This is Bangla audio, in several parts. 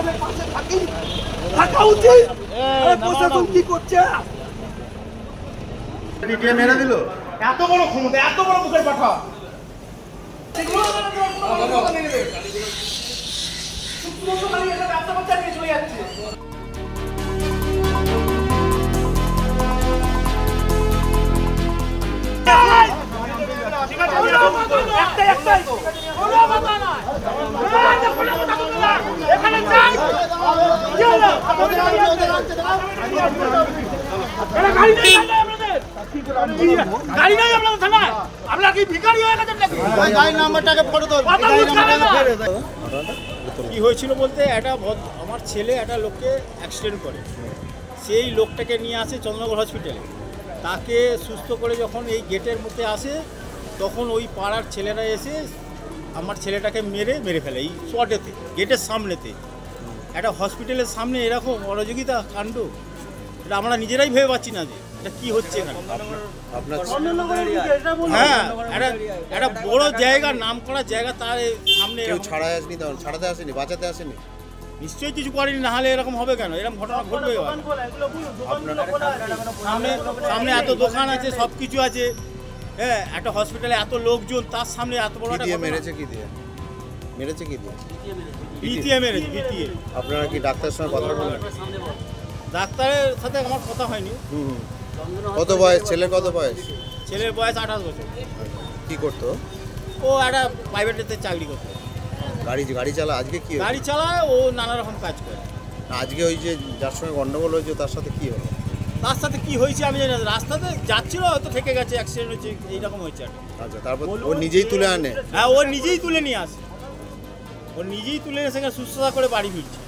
হসপিটালের পাশে থাকা উচিত। প্রশাসন কি করছে? মেরে দিল, এত বড় ক্ষমতা, এত বড় মুখের পাঠা। গাড়ি নাই আপনাদের থানায়, আপনারা কি ভিখারি হয়ে গেছেন নাকি? গাড়ির নাম্বারটাকে ফটো তোল। কি হয়েছিল বলতে আমার ছেলে একটা লোককে অ্যাক্সিডেন্ট করে, সেই লোকটাকে নিয়ে আসে চন্দ্রনগর হসপিটালে। তাকে সুস্থ করে যখন এই গেটের মধ্যে আসে তখন ওই পাড়ার ছেলেরা এসে আমার ছেলেটাকে মেরে ফেলে এই স্পটেতে, গেটের সামনেতে। একটা হসপিটালের সামনে এরকম অরাজকতা কাণ্ড, এটা আমরা নিজেরাই ভেবে পাচ্ছি না যে এটা কি হচ্ছে এখানে। হ্যাঁ, একটা বড় জায়গা, নাম করা জায়গা, তার সামনে কেউ ছাড়াতে আসেনি, বাঁচাতে আসেনি? নিশ্চয়ই কিছু করেনি, না হলে এরকম হবে কেন? এরকম ঘটনা ঘটবে। সামনে এত দোকান আছে, সব কিছু আছে, হ্যাঁ, একটা হসপিটালে এত লোকজন, তার সামনে এত বড় একটা মেরেছে কি দিয়ে? বিটিএ মেরেছে, বিটিএ। আপনারা কি ডাক্তারের সঙ্গে কথা বললেন? ডাক্তারের সাথে আমার কথা হয়নি। কত বয়স ছেলের? কত বয়স? ছেলের বয়স 28 বছর। কি করতো? ও একটা প্রাইভেটেতে চাকরি করতো। গাড়ি চালা? আজকে কি গাড়ি চালায়, ও নানা রকম কাজ করে। আজকে ওই যে যার সঙ্গে গন্ডগোল হয়েছে তার সাথে কি হলো? তার সাথে কি হয়েছে আমি জানি না, রাস্তাতে যাচ্ছিল হয়তো থেকে গেছে, অ্যাক্সিডেন্ট হয়েছে, এইরকম হয়েছে। আচ্ছা, তারপর ও নিজেই তুলে আনে? হ্যাঁ, ও নিজেই তুলে নিয়ে আসে, ও নিজেই তুলে এসে সুস্থতা করে বাড়ি ফিরছে।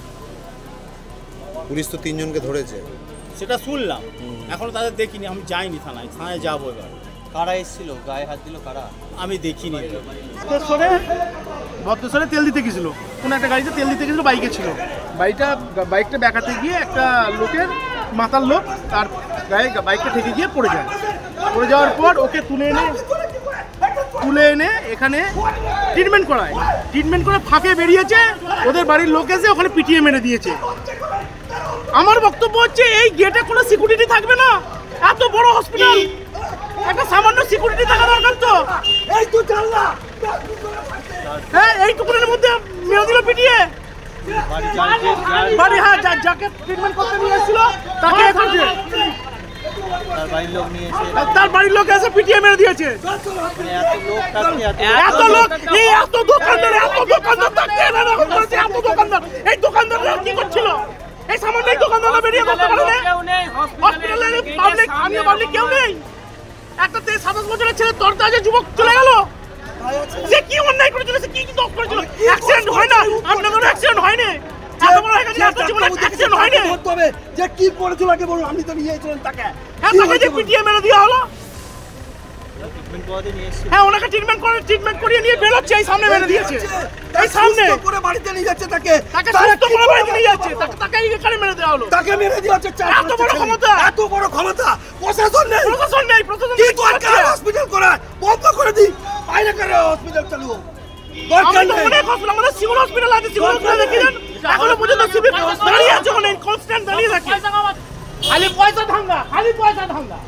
পুলিশ তো 3 জনকে ধরেছে, সেটা শুনলাম, এখনো তাদের দেখিনি, আমি যাইনি থানায় যাবো এবার। কারা এসেছিল, গায়ে হাত দিল কারা? আমি দেখিনি। ভদ্রেশ্বরে তেল দিতে গেছিল, কোনো একটা গাড়িতে তেল দিতে গেছিল, বাইকে ছিল। বাইকটা বেঁকাতে গিয়ে একটা লোকের, মাথার লোক, তার গায়ে বাইকটা ঠেকে গিয়ে পড়ে যায়। পড়ে যাওয়ার পর ওকে তুলে এনে এখানে ট্রিটমেন্ট করে ফাঁকে বেরিয়েছে। ওদের বাড়ির লোক এসে ওখানে পিটিয়ে মেরে দিয়েছে। আমার বক্তব্য হচ্ছে এই গেটে কোনো সিকিউরিটি থাকবে না, এত বড় হসপিটাল, একটা সামান্য সিকিউরিটি থাকা দরকার। তো এই তো জানলা, হ্যাঁ, এইটুকুনের মধ্যে মেরে দিল পিটিয়ে। বাড়ি, হ্যাঁ, যাকে ট্রিটমেন্ট করতে নিয়ে এসেছিল তাকে তার বাড়ির লোক এসে পিটিয়ে মেরে দিয়েছে। এত লোক, এত দোকানদার এই দোকানদাররা কি করছিল? এই সামান্য দোকানদাররা বেরিয়ে করতে পারে না? হসপিটালের পাবলিক কেউ নেই। একটা 27 বছরের ছেলে তরতাজা যুবক চলে গেল, সে কি অন্যায় করেছিল, সে কি দোষ করেছিল? অ্যাক্সিডেন্ট হয় না, আপনার কোনো অ্যাক্সিডেন্ট হয়নি, এত বড় হয়ে গেছে, এত জীবনে অ্যাক্সিডেন্ট হয়নি। তবে যে কি করেছিল আগে বলুন, আপনি তো নিয়েছিলেন তাকে, হ্যাঁ, তাকে যে পিটিয়ে মেরে দেওয়া হলো। হ্যাঁ, ওনাকে ট্রিটমেন্ট করিয়ে নিয়ে বেরোচ্ছে, এই সামনে মেরে দিয়েছে, এই সামনে করে বাড়িতে নিয়ে যাচ্ছে, তাকে সুস্থ করে বাড়িতে নিয়ে যাচ্ছে, তাকে এখানে মেরে দেওয়া হলো, তাকে মেরে দিয়েছে। এত বড় ক্ষমতা, প্রশাসন নেই, কি দরকার হসপিটাল করা বন্ধ করে দিই, বাইরে করে হসপিটাল চালু। আমাদের সিভিল হসপিটাল আছে, সিভিল হসপিটাল দেখিলেন এখনো পর্যন্ত সিভিল দাঁড়িয়ে আছে, ওখানে কনস্ট্যান্ট দাঁড়িয়ে থাকে, খালি পয়সা ধান্দা।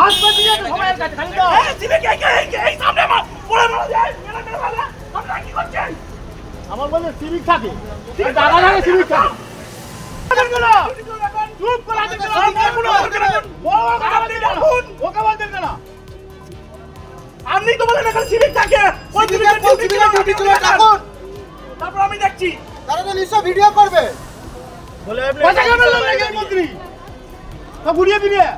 হাসপাতালে সময়ের কাছে খালি দাও, এই সামনে পড়ে মারা যায়, আপনারা কি করছেন? আমার বলে সিভিক থাকে, দাদা থাকে, সিভিক থাকে। চুপ করে আছেন কেন? ওকে বলতেন কেন? আপনি তো বলেন এখানে সিভিক থাকে, তারপর আমি দেখছি তারা তো নিশ্চয় ভিডিও করবে বলে মন্ত্রী ঘুরিয়ে ফিরিয়ে